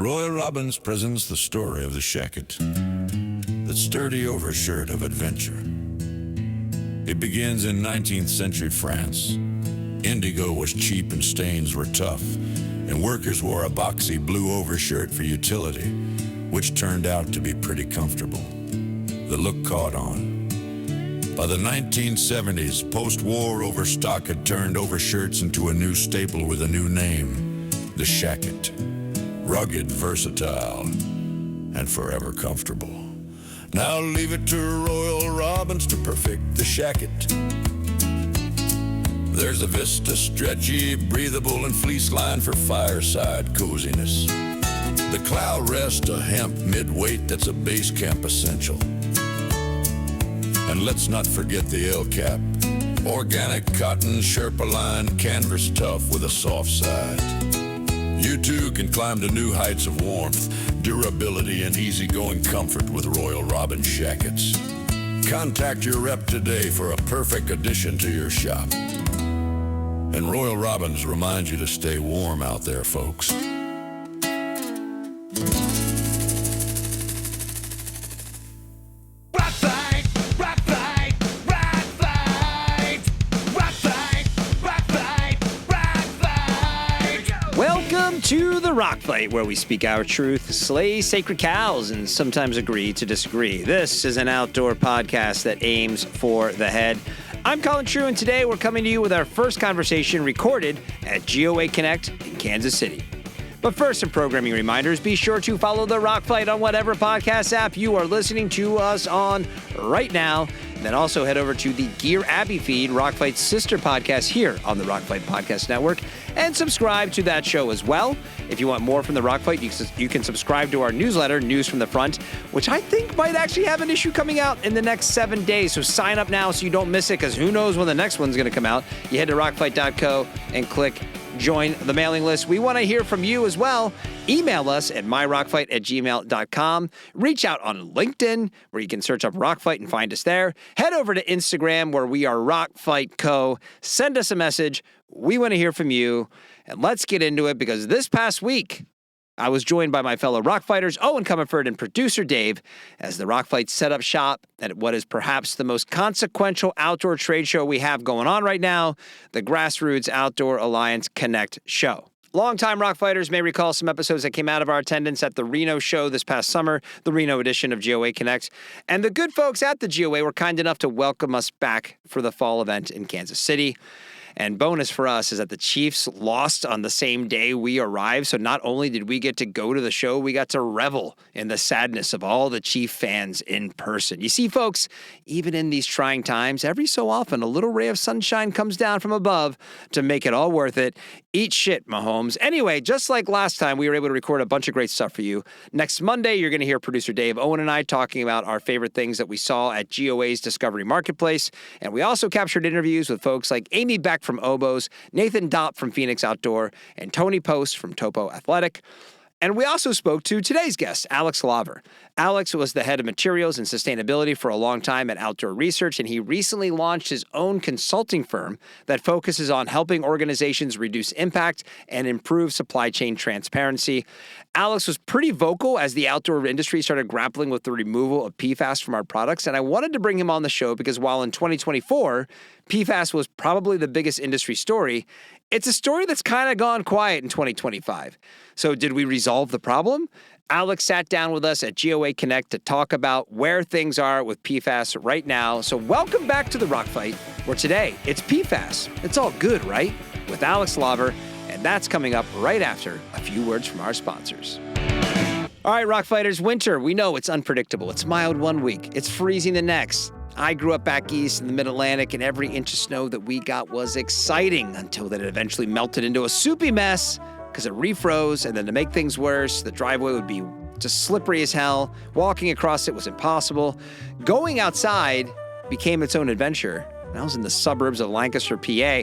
Royal Robbins presents the story of the shacket, that sturdy overshirt of adventure. It begins in 19th century France. Indigo was cheap and stains were tough, and workers wore a boxy blue overshirt for utility, which turned out to be pretty comfortable. The look caught on. By the 1970s, post-war overstock had turned overshirts into a new staple with a new name, the shacket. Rugged, versatile, and forever comfortable. Now leave it to Royal Robbins to perfect the shacket. There's a Vista stretchy, breathable, and fleece line for fireside coziness. The Cloud Rest, a hemp mid-weight that's a base camp essential. And let's not forget the L-cap, organic cotton, Sherpa line, canvas tough with a soft side. You too can climb to new heights of warmth, durability, and easygoing comfort with Royal Robbins shackets. Contact your rep today for a perfect addition to your shop. And Royal Robbins reminds you to stay warm out there, folks. To the Rock Fight, where we speak our truth, slay sacred cows, and sometimes agree to disagree. This is an outdoor podcast that aims for the head. I'm Colin True, and today we're coming to you with our first conversation recorded at GOA Connect in Kansas City. But first, some programming reminders. Be sure to follow the Rock Fight on whatever podcast app you are listening to us on right now. And then also head over to the Gear Abbey feed, Rock Fight's sister podcast here on the Rock Fight Podcast Network, and subscribe to that show as well. If you want more from the Rock Fight, you can subscribe to our newsletter, News from the Front, which I think might actually have an issue coming out in the next 7 days. So sign up now so you don't miss it, because who knows when the next one's going to come out. You head to rockfight.co and click join the mailing list. We want to hear from you as well. Email us at myrockfight@gmail.com. Reach out on LinkedIn, where you can search up Rockfight and find us there. Head over to Instagram, where we are Rockfight Co. Send us a message. We want to hear from you. And let's get into it, because this past week, I was joined by my fellow Rockfighters, Eoin Comerford and producer Dave, as the Rockfight set up shop at what is perhaps the most consequential outdoor trade show we have going on right now, the Grassroots Outdoor Alliance Connect show. Longtime Rockfighters may recall some episodes that came out of our attendance at the Reno show this past summer, the Reno edition of GOA Connect. And the good folks at the GOA were kind enough to welcome us back for the fall event in Kansas City. And bonus for us is that the Chiefs lost on the same day we arrived. So not only did we get to go to the show, we got to revel in the sadness of all the Chief fans in person. You see, folks, even in these trying times, every so often a little ray of sunshine comes down from above to make it all worth it. Eat shit, Mahomes. Anyway, just like last time, we were able to record a bunch of great stuff for you. Next Monday, you're going to hear producer Dave, Eoin, and I talking about our favorite things that we saw at GOA's Discovery Marketplace. And we also captured interviews with folks like Amy Beck from Oboes, Nathan Dopp from Phoenix Outdoor, and Tony Post from Topo Athletic. And we also spoke to today's guest, Alex Lauver. Alex was the head of materials and sustainability for a long time at Outdoor Research, and he recently launched his own consulting firm that focuses on helping organizations reduce impact and improve supply chain transparency. Alex was pretty vocal as the outdoor industry started grappling with the removal of PFAS from our products, and I wanted to bring him on the show because while in 2024, PFAS was probably the biggest industry story, it's a story that's kind of gone quiet in 2025. So did we resolve the problem? Alex sat down with us at GOA Connect to talk about where things are with PFAS right now. So welcome back to the Rock Fight, where today it's PFAS. It's all good, right? With Alex Lauver, and that's coming up right after a few words from our sponsors. All right, Rock Fighters, winter, we know it's unpredictable. It's mild one week, it's freezing the next. I grew up back east in the mid-Atlantic, and every inch of snow that we got was exciting until that it eventually melted into a soupy mess because it refroze, and then to make things worse, the driveway would be just slippery as hell. Walking across it was impossible. Going outside became its own adventure. I was in the suburbs of Lancaster, PA.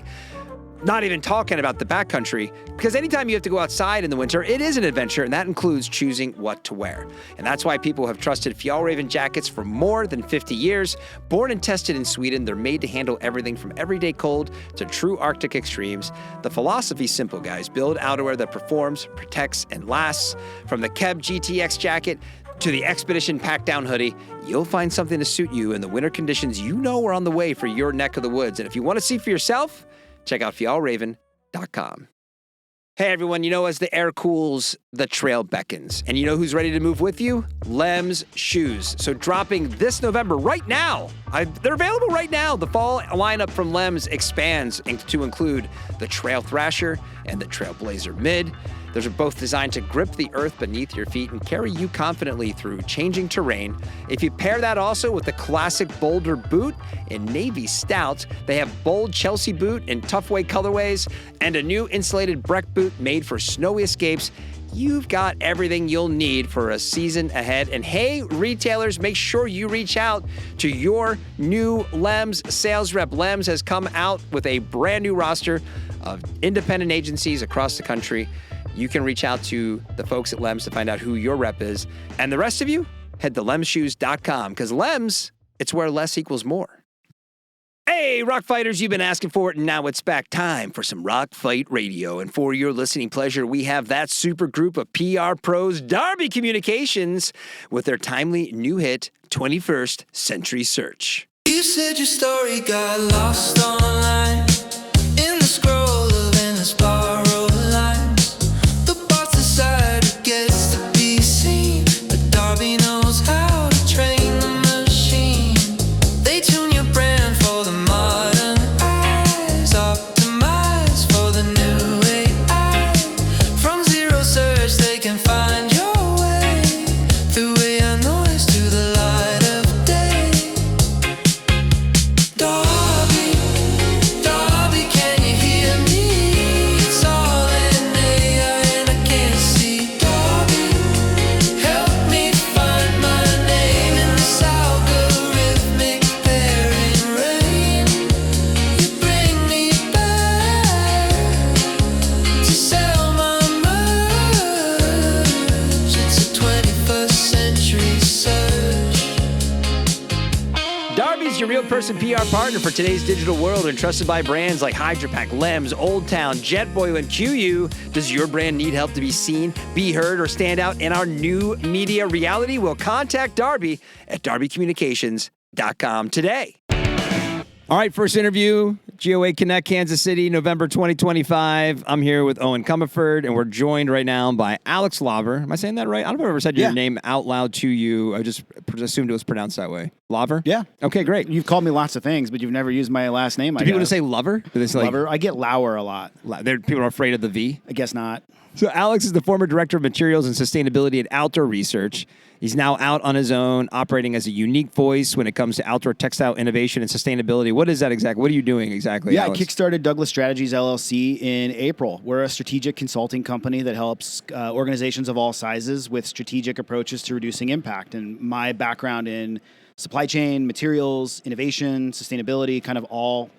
Not even talking about the backcountry, because anytime you have to go outside in the winter, it is an adventure, and that includes choosing what to wear. And that's why people have trusted Fjällräven jackets for more than 50 years. Born and tested in Sweden, they're made to handle everything from everyday cold to true Arctic extremes. The philosophy's simple, guys. Build outerwear that performs, protects, and lasts. From the Keb GTX jacket to the Expedition Pack-Down hoodie, you'll find something to suit you in the winter conditions you know are on the way for your neck of the woods. And if you want to see for yourself, check out fjällräven.com. Hey everyone, as the air cools, the trail beckons. And you know who's ready to move with you? Lem's Shoes. So dropping this November right now, they're available right now. The fall lineup from Lem's expands to include the Trail Thrasher and the Trailblazer Mid. Those are both designed to grip the earth beneath your feet and carry you confidently through changing terrain. If you pair that also with the classic Boulder boot in Navy Stout, they have bold Chelsea boot in Toughway colorways and a new insulated Breck boot made for snowy escapes. You've got everything you'll need for a season ahead. And hey, retailers, make sure you reach out to your new Lem's sales rep. Lem's has come out with a brand new roster of independent agencies across the country. You can reach out to the folks at Lem's to find out who your rep is. And the rest of you, head to lemshoes.com, because Lem's, it's where less equals more. Hey, rock fighters, you've been asking for it, and now it's back time for some Rock Fight Radio. And for your listening pleasure, we have that super group of PR pros, Darby Communications, with their timely new hit, 21st Century Search. You said your story got lost online in the scroll of endless borrowed lines. The boss decided gets to be seen, but Darby knows how to train the machine. They tune your brand for the modern eyes, optimize for the new AI. From zero search, they can find your way through AI noise to the light of day. Darby, Darby, can you hear me? It's all in AI and I can't see. Darby, help me find my name in this algorithmic pairing rain. You bring me back to sell my merch. It's a 21st century search. Darby's your real person PR partner for today's digital world and trusted by brands like Hydra Pack, Lem's, Old Town, JetBoil, and QU. Does your brand need help to be seen, be heard, or stand out in our new media reality? Well, contact Darby at darbycommunications.com today. All right, first interview, GOA Connect, Kansas City, November 2025. I'm here with Eoin Comerford, and we're joined right now by Alex Lauver. Am I saying that right? I don't know if I've ever said your name out loud to you. I just assumed it was pronounced that way. Lauver? Yeah. Okay, great. You've called me lots of things, but you've never used my last name. Do people just say Lover? Do they say Lover? I get Lauer a lot. People are afraid of the V? I guess not. So Alex is the former director of materials and sustainability at Outdoor Research. He's now out on his own, operating as a unique voice when it comes to outdoor textile innovation and sustainability. What is that exactly? What are you doing exactly, Yeah, Alex? I kickstarted Douglas Strategies LLC in April. We're a strategic consulting company that helps organizations of all sizes with strategic approaches to reducing impact. And my background in supply chain, materials, innovation, sustainability, kind of all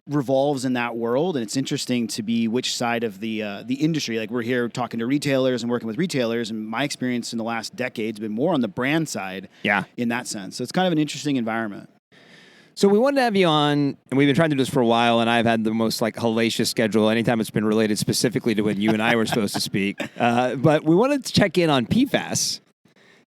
revolves in that world, and it's interesting to be which side of the industry. Like, we're here talking to retailers and working with retailers, and my experience in the last decade has been more on the brand side. Yeah. In that sense, so it's kind of an interesting environment. So we wanted to have you on, and we've been trying to do this for a while, and I've had the most hellacious schedule anytime it's been related specifically to when you and I were supposed to speak. But we wanted to check in on PFAS.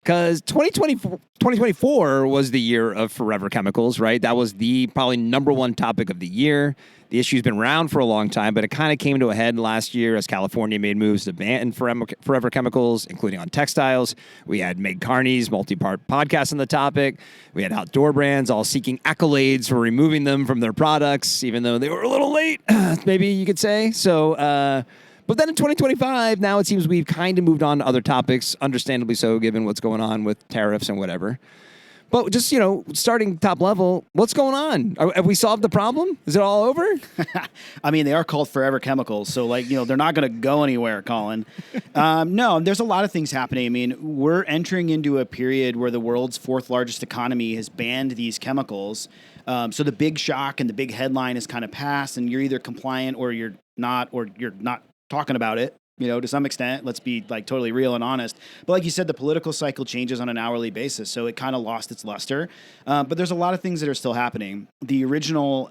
Because 2024 was the year of forever chemicals, right? That was the probably number one topic of the year. The issue's been around for a long time, but it kind of came to a head last year as California made moves to ban forever chemicals, including on textiles. We had Meg Carney's multi-part podcast on the topic. We had outdoor brands all seeking accolades for removing them from their products, even though they were a little late, maybe you could say. So, but then in 2025, now it seems we've kind of moved on to other topics, understandably so, given what's going on with tariffs and whatever. But just, starting top level, what's going on? Have we solved the problem? Is it all over? I mean, they are called forever chemicals, so they're not going to go anywhere, Colin. No, there's a lot of things happening. I mean, we're entering into a period where the world's fourth largest economy has banned these chemicals. So the big shock and the big headline is kind of past, and you're either compliant or you're not talking about it. To some extent, let's be like totally real and honest. But like you said, the political cycle changes on an hourly basis, so it kind of lost its luster. But there's a lot of things that are still happening. The original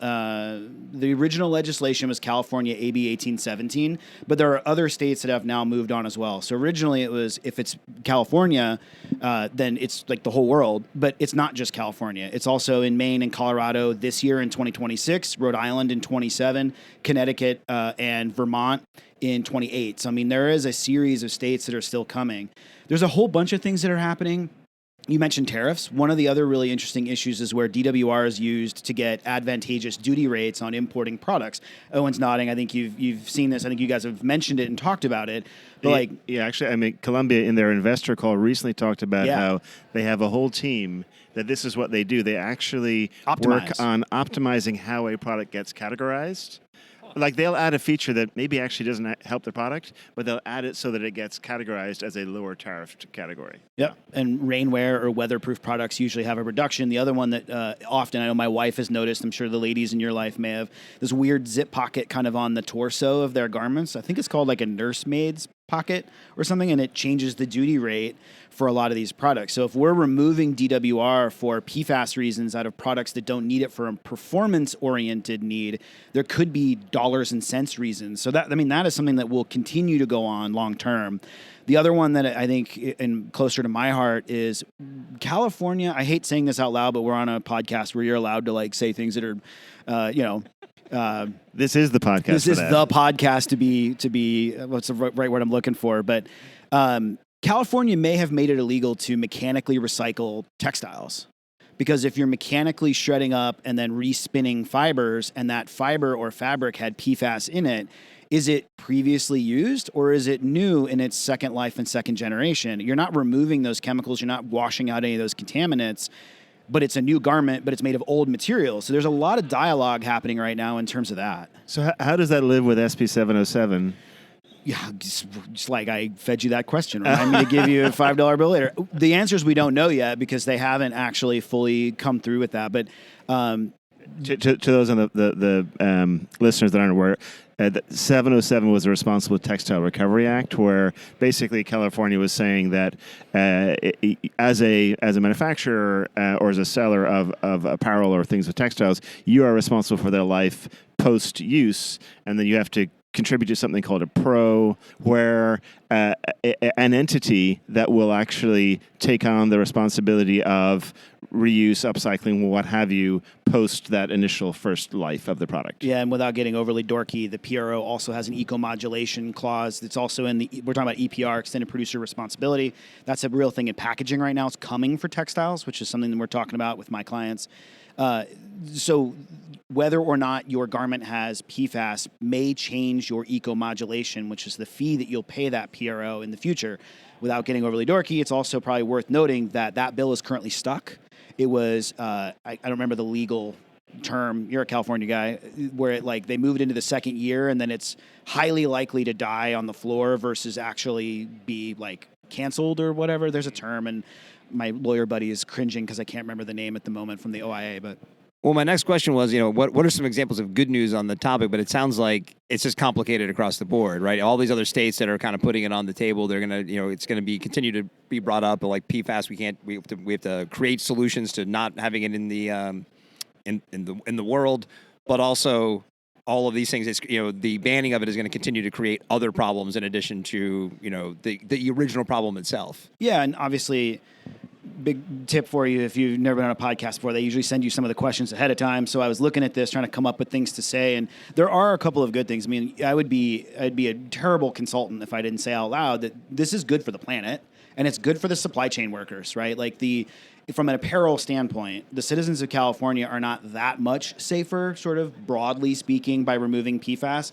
legislation was California AB 1817, but there are other states that have now moved on as well. So originally it was, if it's California, then it's like the whole world, but it's not just California. It's also in Maine and Colorado this year in 2026, Rhode Island in 27, Connecticut and Vermont in 28. So, I mean, there is a series of states that are still coming. There's a whole bunch of things that are happening. You mentioned tariffs. One of the other really interesting issues is where DWR is used to get advantageous duty rates on importing products. Owen's nodding. I think you've seen this. I think you guys have mentioned it and talked about it. But actually, I mean, Columbia in their investor call recently talked about how they have a whole team that this is what they do. They actually work on optimizing how a product gets categorized. Like they'll add a feature that maybe actually doesn't help the product, but they'll add it so that it gets categorized as a lower tariffed category. Yeah, and rainwear or weatherproof products usually have a reduction. The other one that often I know my wife has noticed, I'm sure the ladies in your life may have, this weird zip pocket kind of on the torso of their garments. I think it's called like a nursemaid's pocket or something, and it changes the duty rate for a lot of these products. So if we're removing DWR for PFAS reasons out of products that don't need it for a performance-oriented need, there could be dollars and cents reasons. So that is something that will continue to go on long term. The other one that I think, and closer to my heart, is California. I hate saying this out loud, but we're on a podcast where you're allowed to like say things that are, this is the podcast. This is the podcast to be. What's the right word I'm looking for? But California may have made it illegal to mechanically recycle textiles, because if you're mechanically shredding up and then respinning fibers, and that fiber or fabric had PFAS in it, is it previously used or is it new in its second life and second generation? You're not removing those chemicals. You're not washing out any of those contaminants. But it's a new garment, but it's made of old materials. So there's a lot of dialogue happening right now in terms of that. So how does that live with SB 707? Yeah, just like I fed you that question. Remind me to give you a $5 bill later. The answer is we don't know yet because they haven't actually fully come through with that. But to those on the listeners that aren't aware, 707 was the Responsible Textile Recovery Act, where basically California was saying that as a manufacturer or as a seller of apparel or things with textiles, you are responsible for their life post-use, and then you have to contribute to something called a PRO, where an entity that will actually take on the responsibility of reuse, upcycling, what have you, post that initial first life of the product. Yeah, and without getting overly dorky, the PRO also has an eco-modulation clause that's also in we're talking about EPR, extended producer responsibility. That's a real thing in packaging right now. It's coming for textiles, which is something that we're talking about with my clients. So whether or not your garment has PFAS may change your eco-modulation, which is the fee that you'll pay that PRO in the future. Without getting overly dorky, it's also probably worth noting that bill is currently stuck. It was, I don't remember the legal term, you're a California guy, where they moved into the second year and then it's highly likely to die on the floor versus actually be canceled or whatever. There's a term, and my lawyer buddy is cringing because I can't remember the name at the moment from the OIA, but... Well, my next question was, what are some examples of good news on the topic? But it sounds like it's just complicated across the board, right? All these other states that are kind of putting it on the table, they're gonna, it's gonna be continue to be brought up. But like PFAS, we have to create solutions to not having it in the in the world, but also all of these things. It's, the banning of it is going to continue to create other problems in addition to the original problem itself. Yeah, and obviously. Big tip for you if you've never been on a podcast before, they usually send you some of the questions ahead of time. So I was looking at this, trying to come up with things to say, and there are a couple of good things. I mean, I'd be a terrible consultant if I didn't say out loud that this is good for the planet and it's good for the supply chain workers, right? From an apparel standpoint, the citizens of California are not that much safer, sort of broadly speaking, by removing PFAS.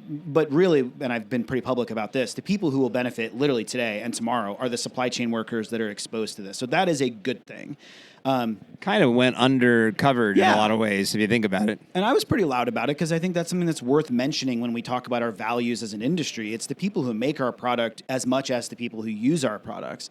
But really, and I've been pretty public about this, the people who will benefit literally today and tomorrow are the supply chain workers that are exposed to this. So that is a good thing. Kind of went undercovered in a lot of ways, if you think about it. And I was pretty loud about it because I think that's something that's worth mentioning when we talk about our values as an industry. It's the people who make our product as much as the people who use our products.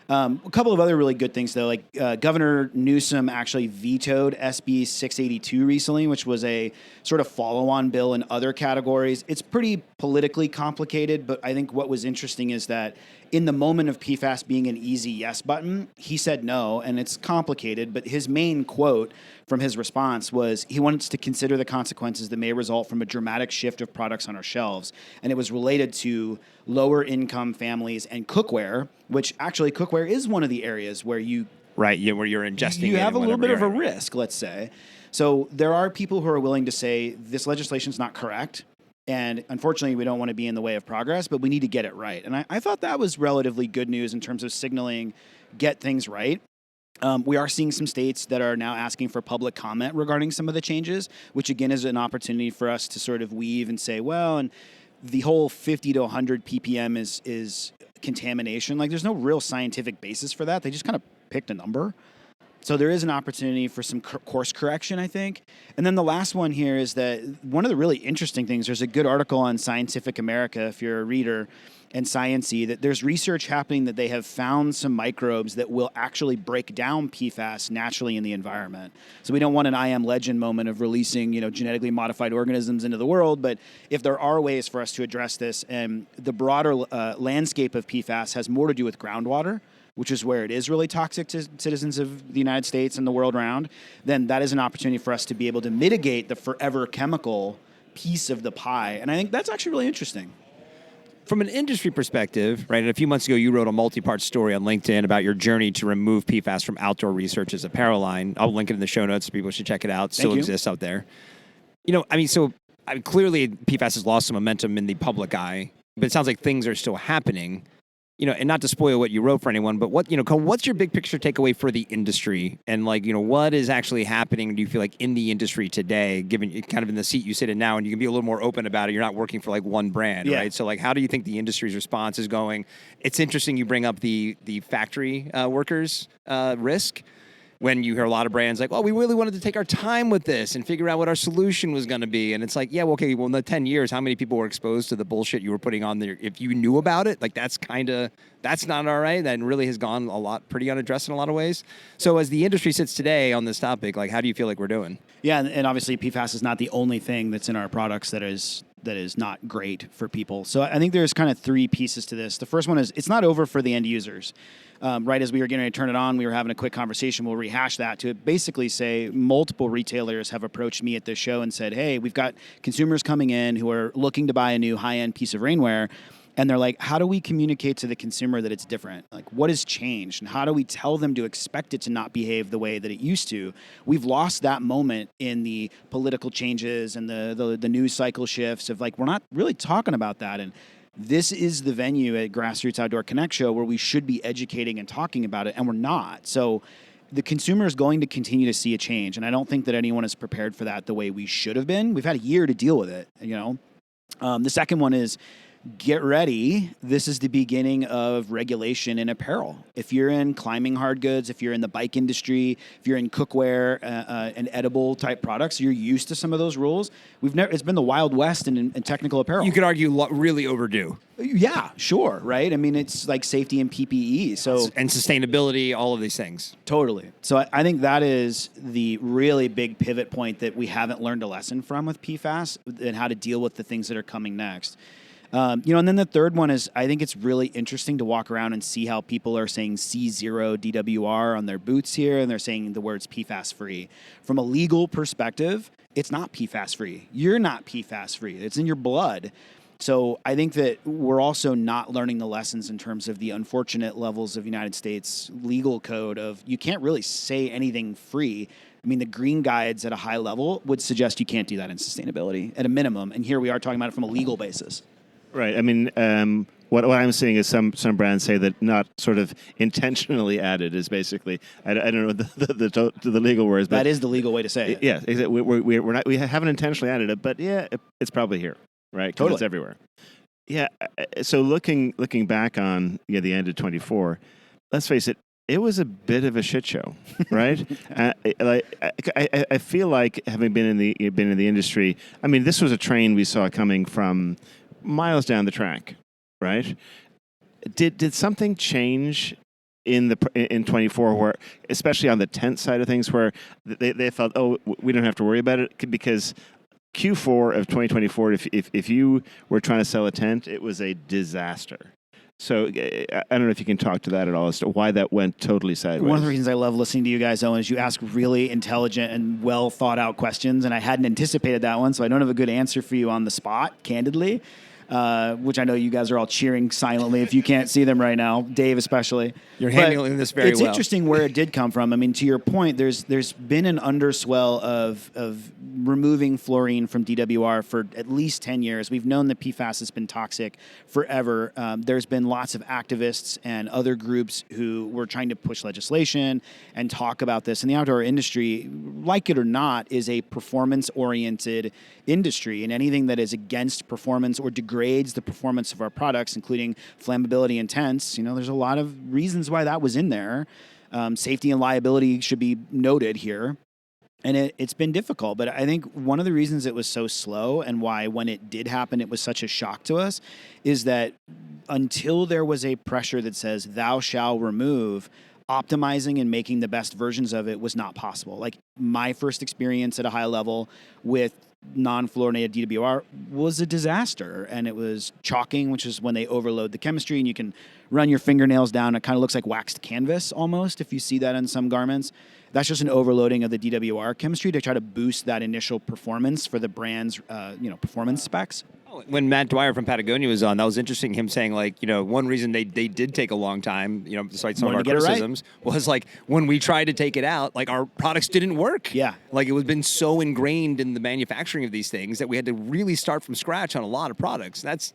A couple of other really good things, though, like Governor Newsom actually vetoed SB 682 recently, which was a sort of follow-on bill in other categories. It's pretty politically complicated, but I think what was interesting is that in the moment of PFAS being an easy yes button, he said no, and it's complicated, but his main quote from his response was he wants to consider the consequences that may result from a dramatic shift of products on our shelves. And it was related to lower income families and cookware, which actually cookware is one of the areas where where you're ingesting you it have a in little bit of whatever a area. risk, let's say. So there are people who are willing to say this legislation's not correct. And unfortunately, we don't want to be in the way of progress, but we need to get it right. And I thought that was relatively good news in terms of signaling, get things right. We are seeing some states that are now asking for public comment regarding some of the changes, which again is an opportunity for us to sort of weave and say, well, and the whole 50 to 100 ppm is contamination. Like there's no real scientific basis for that. They just kind of picked a number. So there is an opportunity for some course correction, I think. And then the last one here is that one of the really interesting things, there's a good article on Scientific America, if you're a reader, and Sciency, that there's research happening that they have found some microbes that will actually break down PFAS naturally in the environment. So we don't want an I Am Legend moment of releasing, genetically modified organisms into the world, but if there are ways for us to address this, and the broader landscape of PFAS has more to do with groundwater, which is where it is really toxic to citizens of the United States and the world around, then that is an opportunity for us to be able to mitigate the forever chemical piece of the pie. And I think that's actually really interesting. From an industry perspective, right, and a few months ago you wrote a multi-part story on LinkedIn about your journey to remove PFAS from Outdoor Research's apparel line. I'll link it in the show notes. People should check it out. Still exists out there. Clearly PFAS has lost some momentum in the public eye, but it sounds like things are still happening. And not to spoil what you wrote for anyone, but what's your big picture takeaway for the industry? And what is actually happening, do you feel like, in the industry today, given you're kind of in the seat you sit in now, and you can be a little more open about it. You're not working for one brand, right? So how do you think the industry's response is going? It's interesting you bring up the factory workers risk. When you hear a lot of brands like, we really wanted to take our time with this and figure out what our solution was going to be. And it's like, in the 10 years, how many people were exposed to the bullshit you were putting on there? If you knew about it, that's not all right. That really has gone pretty unaddressed in a lot of ways. So as the industry sits today on this topic, how do you feel like we're doing? Yeah, and obviously PFAS is not the only thing that's in our products that is not great for people. So I think there's kind of three pieces to this. The first one is it's not over for the end users. Right as we were getting ready to turn it on, we were having a quick conversation. We'll rehash that to basically say multiple retailers have approached me at this show and said, hey, we've got consumers coming in who are looking to buy a new high-end piece of rainwear. And they're like, how do we communicate to the consumer that it's different? What has changed? And how do we tell them to expect it to not behave the way that it used to? We've lost that moment in the political changes and the news cycle shifts of we're not really talking about that. And this is the venue at Grassroots Outdoor Connect show where we should be educating and talking about it, and we're not. So the consumer is going to continue to see a change, and I don't think that anyone is prepared for that the way we should have been. We've had a year to deal with it, The second one is get ready. This is the beginning of regulation in apparel. If you're in climbing hard goods, if you're in the bike industry, if you're in cookware and edible type products, you're used to some of those rules. It's been the Wild West in technical apparel. You could argue really overdue. Yeah, sure, right? I mean, it's like safety and PPE. And sustainability, all of these things. Totally. So I think that is the really big pivot point that we haven't learned a lesson from with PFAS and how to deal with the things that are coming next. And then the third one is I think it's really interesting to walk around and see how people are saying C0 DWR on their boots here, and they're saying the words PFAS free. From a legal perspective, it's not PFAS free. You're not PFAS free. It's in your blood. So I think that we're also not learning the lessons in terms of the unfortunate levels of United States legal code of you can't really say anything free. I mean, the green guides at a high level would suggest you can't do that in sustainability at a minimum. And here we are talking about it from a legal basis. Right. I mean, what I'm seeing is some brands say that not sort of intentionally added is basically I don't know the legal words, but that is the legal way to say it. Yeah, we haven't intentionally added it, but it's probably here, right? Totally, it's everywhere. Yeah. So looking back on the end of 24, let's face it. It was a bit of a shit show, right? I feel like having been in the industry. I mean, this was a train we saw coming from miles down the track, right? Did something change in 24, where especially on the tent side of things, where they felt, oh, we don't have to worry about it because Q4 of 2024, if you were trying to sell a tent, it was a disaster. So I don't know if you can talk to that at all as to why that went totally sideways. One of the reasons I love listening to you guys, Owen, is you ask really intelligent and well thought out questions, and I hadn't anticipated that one, so I don't have a good answer for you on the spot, candidly. Which I know you guys are all cheering silently if you can't see them right now, Dave especially. You're handling this very well. It's interesting where it did come from. I mean, to your point, there's been an underswell of removing fluorine from DWR for at least 10 years. We've known that PFAS has been toxic forever. There's been lots of activists and other groups who were trying to push legislation and talk about this. And the outdoor industry, like it or not, is a performance-oriented industry, and anything that is against performance or degrades the performance of our products, including flammability and tents, there's a lot of reasons why that was in there. Safety and liability should be noted here. And it's been difficult, but I think one of the reasons it was so slow and why when it did happen it was such a shock to us is that until there was a pressure that says thou shall remove, optimizing and making the best versions of it was not possible. Like my first experience at a high level with non-fluorinated DWR was a disaster, and it was chalking, which is when they overload the chemistry and you can run your fingernails down. It kind of looks like waxed canvas almost if you see that in some garments. That's just an overloading of the DWR chemistry to try to boost that initial performance for the brand's performance specs. When Matt Dwyer from Patagonia was on, that was interesting. Him saying one reason they did take a long time, despite some of our criticisms, was like when we tried to take it out, like our products didn't work. Yeah. Like it was been so ingrained in the manufacturing of these things that we had to really start from scratch on a lot of products. That's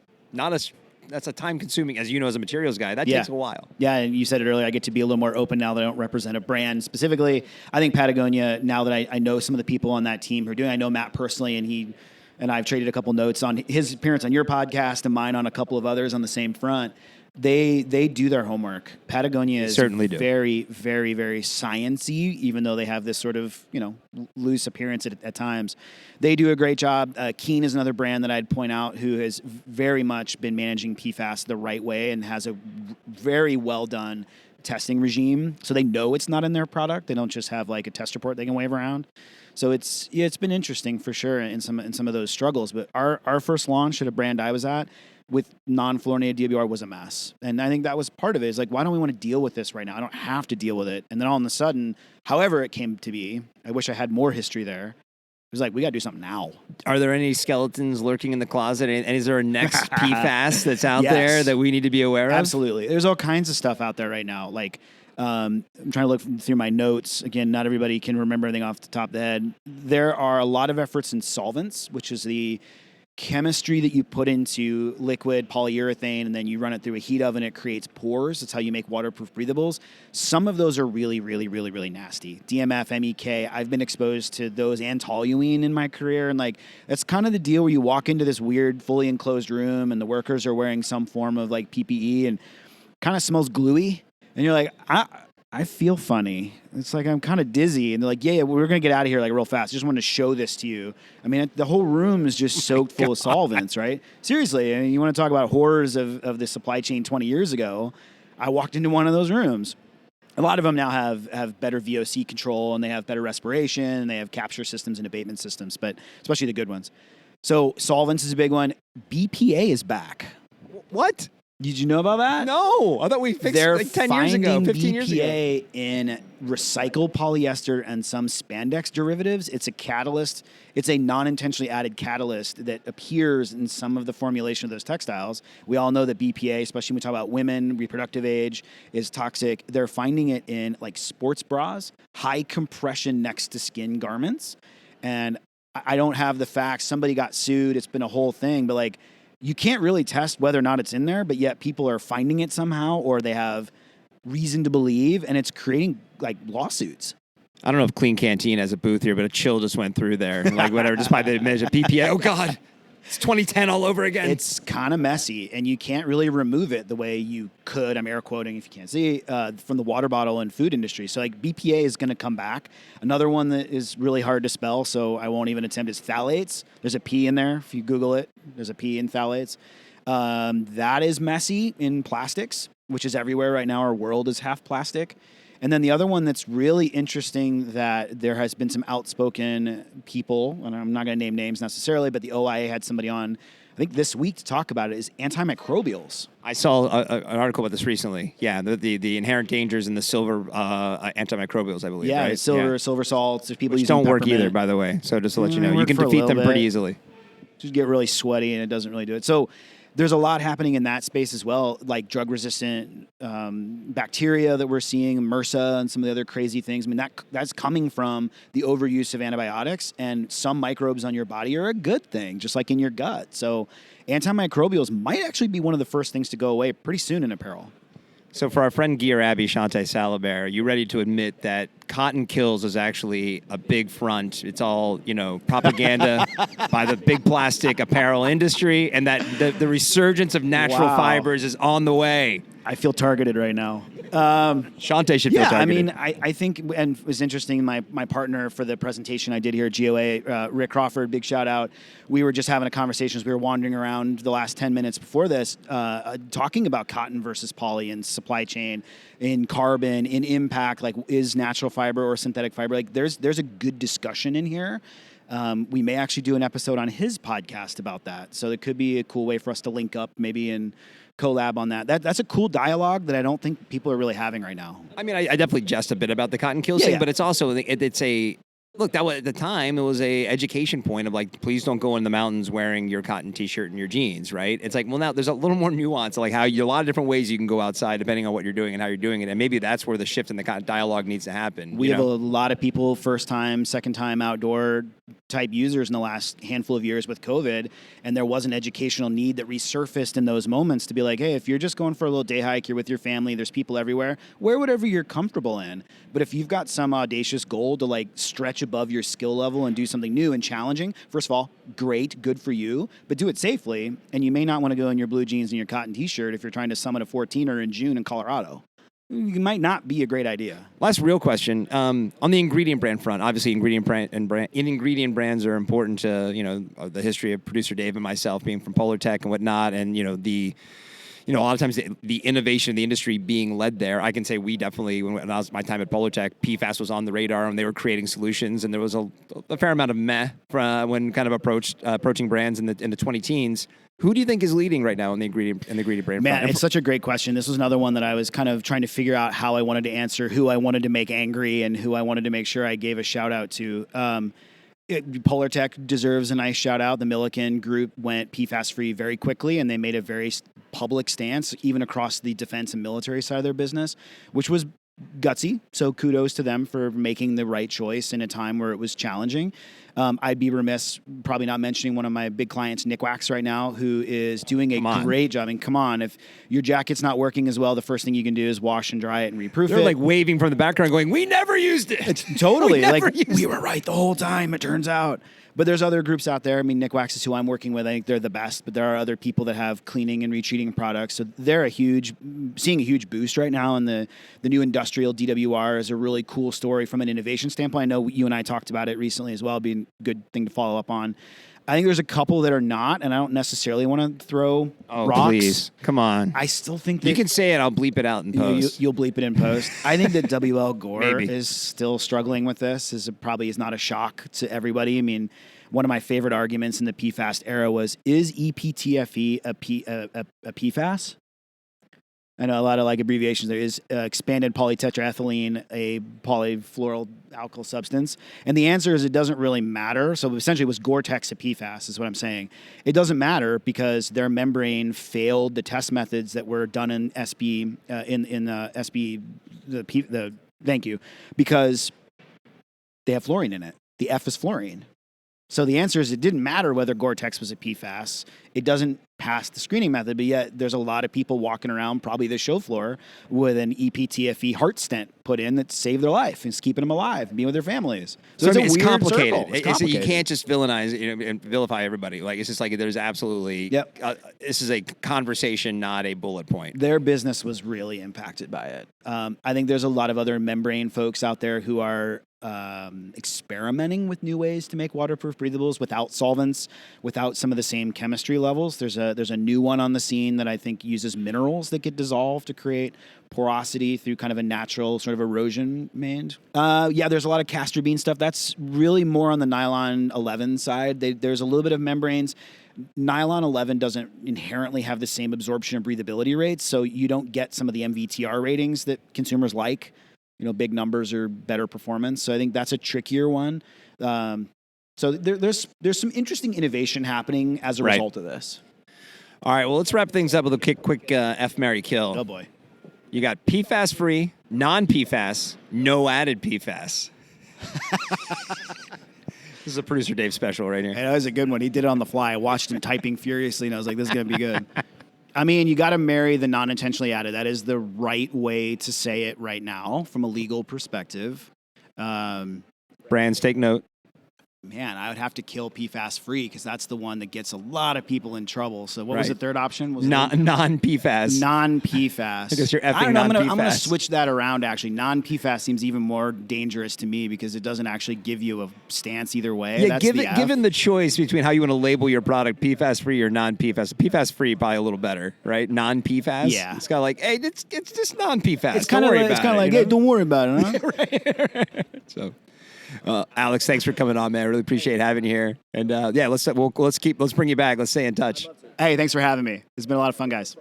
a time consuming, as you know, as a materials guy, that takes a while. Yeah. And you said it earlier, I get to be a little more open now that I don't represent a brand specifically. I think Patagonia, now that I know some of the people on that team who are doing, I know Matt personally, and I've traded a couple notes on his appearance on your podcast and mine on a couple of others on the same front. They do their homework. Patagonia is certainly very, very, very science-y, even though they have this sort of, loose appearance at times. They do a great job. Keen is another brand that I'd point out who has very much been managing PFAS the right way and has a very well done testing regime. So they know it's not in their product. They don't just have like a test report they can wave around. So it's been interesting for sure in some of those struggles. But our first launch at a brand I was at with non-fluorinated DWR was a mess. And I think that was part of it. Is like, why don't we want to deal with this right now? I don't have to deal with it. And then all of a sudden, however it came to be, I wish I had more history there. It was like, we got to do something now. Are there any skeletons lurking in the closet? And is there a next PFAS that's out there that we need to be aware of? Absolutely. There's all kinds of stuff out there right now. Like, I'm trying to look through my notes. Again, not everybody can remember anything off the top of the head. There are a lot of efforts in solvents, which is the chemistry that you put into liquid polyurethane and then you run it through a heat oven. It creates pores. That's how you make waterproof breathables. Some of those are really, really, really, really nasty. DMF, MEK. I've been exposed to those and toluene in my career. And like, that's kind of the deal where you walk into this weird, fully enclosed room and the workers are wearing some form of like PPE and kind of smells gluey. And you're like, I feel funny. It's like I'm kind of dizzy. And they're like, yeah, we're going to get out of here like real fast. I just wanted to show this to you. I mean, the whole room is just soaked full of solvents, right? Seriously, I mean, you want to talk about horrors of the supply chain 20 years ago. I walked into one of those rooms. A lot of them now have better VOC control, and they have better respiration, and they have capture systems and abatement systems, but especially the good ones. So solvents is a big one. BPA is back. What? Did you know about that? No. I thought we fixed it like 10 years ago, 15 years ago. They're finding BPA in recycled polyester and some spandex derivatives. It's a catalyst. It's a non-intentionally added catalyst that appears in some of the formulation of those textiles. We all know that BPA, especially when we talk about women, reproductive age, is toxic. They're finding it in like sports bras, high compression next to skin garments. And I don't have the facts. Somebody got sued. It's been a whole thing. But like, you can't really test whether or not it's in there, but yet people are finding it somehow, or they have reason to believe, and it's creating like lawsuits. I don't know if Clean Canteen has a booth here, but a chill just went through there. Like whatever, just by the measure BPA. Oh God, it's 2010 all over again. It's kind of messy, and you can't really remove it the way you could. I'm air quoting if you can't see from the water bottle and food industry. So like BPA is going to come back. Another one that is really hard to spell, so I won't even attempt, is phthalates. There's a P in there. If you Google it, there's a P in phthalates. That is messy in plastics. which is everywhere right now. Our world is half plastic. And then the other one that's really interesting that there has been some outspoken people, and I'm not going to name names necessarily, but the OIA had somebody on, I think this week to talk about it, is antimicrobials. I saw an article about this recently. Yeah, the inherent dangers in the silver antimicrobials, I believe. Yeah, right? silver salts. There's people Which using don't work peppermint. either, by the way. So just to let you know, you Work can for a defeat them little pretty bit. easily. Just get really sweaty, and it doesn't really do it. So there's a lot happening in that space as well, like drug-resistant bacteria that we're seeing, MRSA, and some of the other crazy things. I mean, that's coming from the overuse of antibiotics, and some microbes on your body are a good thing, just like in your gut. So antimicrobials might actually be one of the first things to go away pretty soon in apparel. So for our friend Gear Abbey, Shantae Salabert, are you ready to admit that cotton kills is actually a big front? It's all, propaganda by the big plastic apparel industry, and that the resurgence of natural Wow. fibers is on the way. I feel targeted right now. Shantae should feel Yeah, I targeted. mean, I think, and it was interesting, my partner for the presentation I did here at GOA, Rick Crawford, big shout out. We were just having a conversation as we were wandering around the last 10 minutes before this, talking about cotton versus poly and supply chain, in carbon, in impact, like is natural fiber or synthetic fiber. Like there's a good discussion in here. We may actually do an episode on his podcast about that. So it could be a cool way for us to link up maybe and collab on that. That's a cool dialogue that I don't think people are really having right now. I mean, I definitely jest a bit about the cotton kills Yeah, thing, yeah. but it's also it's a look. That was at the time. It was a education point of like, please don't go in the mountains wearing your cotton T-shirt and your jeans, right? It's like, well, now there's a little more nuance, like how a lot of different ways you can go outside depending on what you're doing and how you're doing it, and maybe that's where the shift in the kind of dialogue needs to happen. We have a lot of people, first time, second time outdoor type users in the last handful of years with COVID, and there was an educational need that resurfaced in those moments to be like, hey, if you're just going for a little day hike, you're with your family, there's people everywhere, wear whatever you're comfortable in. But if you've got some audacious goal to like stretch above your skill level and do something new and challenging, first of all, great, good for you, but do it safely. And you may not want to go in your blue jeans and your cotton T-shirt if you're trying to summit a 14er in June in Colorado. It might not be a great idea. Last real question on the ingredient brand front. Obviously, ingredient brands are important to the history of producer Dave and myself being from Polar Tech and whatnot, and a lot of times the innovation of the industry being led there. I can say we definitely, when I was my time at Polar Tech, PFAS was on the radar and they were creating solutions, and there was a fair amount of meh when kind of approaching brands in the 20-teens. Who do you think is leading right now in the ingredient brand? Man, front? it's such a great question. This was another one that I was kind of trying to figure out how I wanted to answer, who I wanted to make angry, and who I wanted to make sure I gave a shout out to. Polar Tech deserves a nice shout out. The Milliken group went PFAS free very quickly, and they made a very public stance, even across the defense and military side of their business, which was gutsy. So kudos to them for making the right choice in a time where it was challenging. I'd be remiss probably not mentioning one of my big clients, Nick Wax, right now, who is doing a great job. I mean, come on, if your jacket's not working as well, the first thing you can do is wash and dry it and reproof They're it. like waving from the background going, we never used it. Totally. We We were right the whole time, it turns out. But there's other groups out there. I mean, Nick Wax is who I'm working with. I think they're the best, but there are other people that have cleaning and retreating products. So they're seeing a huge boost right now. And the new industrial DWR is a really cool story from an innovation standpoint. I know you and I talked about it recently as well, being a good thing to follow up on. I think there's a couple that are not, and I don't necessarily want to throw rocks. Please. Come on. I still think that You can say it. I'll bleep it out in post. You'll bleep it in post. I think that WL Gore Maybe. is still struggling with this. Probably is not a shock to everybody. I mean, one of my favorite arguments in the PFAS era was, is EPTFE a PFAS? I know a lot of abbreviations. There is expanded polytetraethylene, a polyfluoral alkyl substance. And the answer is it doesn't really matter. So essentially it was Gore-Tex a PFAS is what I'm saying. It doesn't matter because their membrane failed the test methods that were done in SB, thank you, because they have fluorine in it. The F is fluorine. So the answer is it didn't matter whether Gore-Tex was a PFAS. It doesn't pass the screening method, but yet there's a lot of people walking around probably the show floor with an EPTFE heart stent put in that saved their life and is keeping them alive and being with their families. So I mean, it's a it's weird complicated. circle. It's You complicated. can't just villainize and vilify everybody. Like, it's just like there's absolutely. Yep. This is a conversation, not a bullet point. Their business was really impacted by it. I think there's a lot of other membrane folks out there who are experimenting with new ways to make waterproof breathables without solvents, without some of the same chemistry levels. There's a new one on the scene that I think uses minerals that get dissolved to create porosity through kind of a natural sort of erosion mand. There's a lot of castor bean stuff. That's really more on the nylon 11 side. There's a little bit of membranes. Nylon 11 doesn't inherently have the same absorption and breathability rates, so you don't get some of the MVTR ratings that consumers like. Big numbers or better performance. So I think that's a trickier one. So there's some interesting innovation happening as a result of this. All right, well, let's wrap things up with a quick F, Marry, Kill. Oh, boy. You got PFAS-free, non-PFAS, no added PFAS. This is a producer Dave special right here. Hey, that was a good one. He did it on the fly. I watched him typing furiously, and I was like, this is going to be good. I mean, you got to marry the non-intentionally added. That is the right way to say it right now from a legal perspective. Brands, take note. Man, I would have to kill PFAS free because that's the one that gets a lot of people in trouble. So what was the third option? Was non-PFAS. Non-PFAS. Because you're effing I don't know, non-PFAS. I'm going to switch that around, actually. Non-PFAS seems even more dangerous to me because it doesn't actually give you a stance either way. Yeah, given the choice between how you want to label your product, PFAS-free or non-PFAS, PFAS-free probably a little better, right? Non-PFAS? Yeah. It's kind of like, hey, it's just non-PFAS. It's kind of like, hey, don't worry about it, huh? Right. So... Alex, thanks for coming on, man. I really appreciate having you here. And let's bring you back. Let's stay in touch. Hey, thanks for having me. It's been a lot of fun, guys.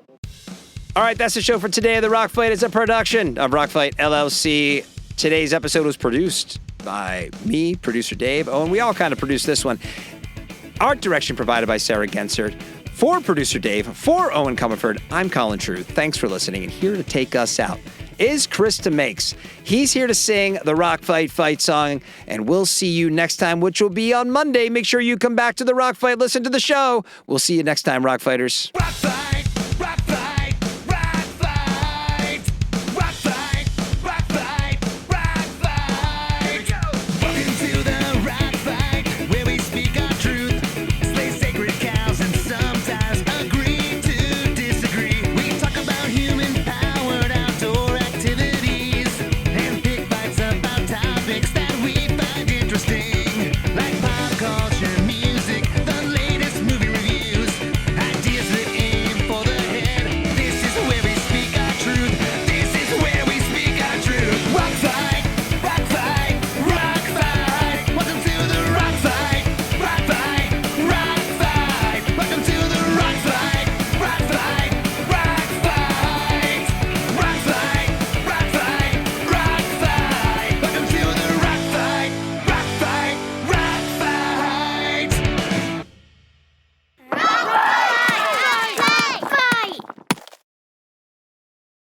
All right, that's the show for today. The Rock Fight is a production of Rock Fight LLC. Today's episode was produced by me, producer Dave. Oh, and we all kind of produced this one. Art direction provided by Sarah Gensert. For producer Dave, for Eoin Comerford, I'm Colin Truth. Thanks for listening. And here to take us out is Krista Makes. He's here to sing the Rock Fight song, and we'll see you next time, which will be on Monday. Make sure you come back to the Rock Fight, listen to the show. We'll see you next time, Rock Fighters. Rock fight.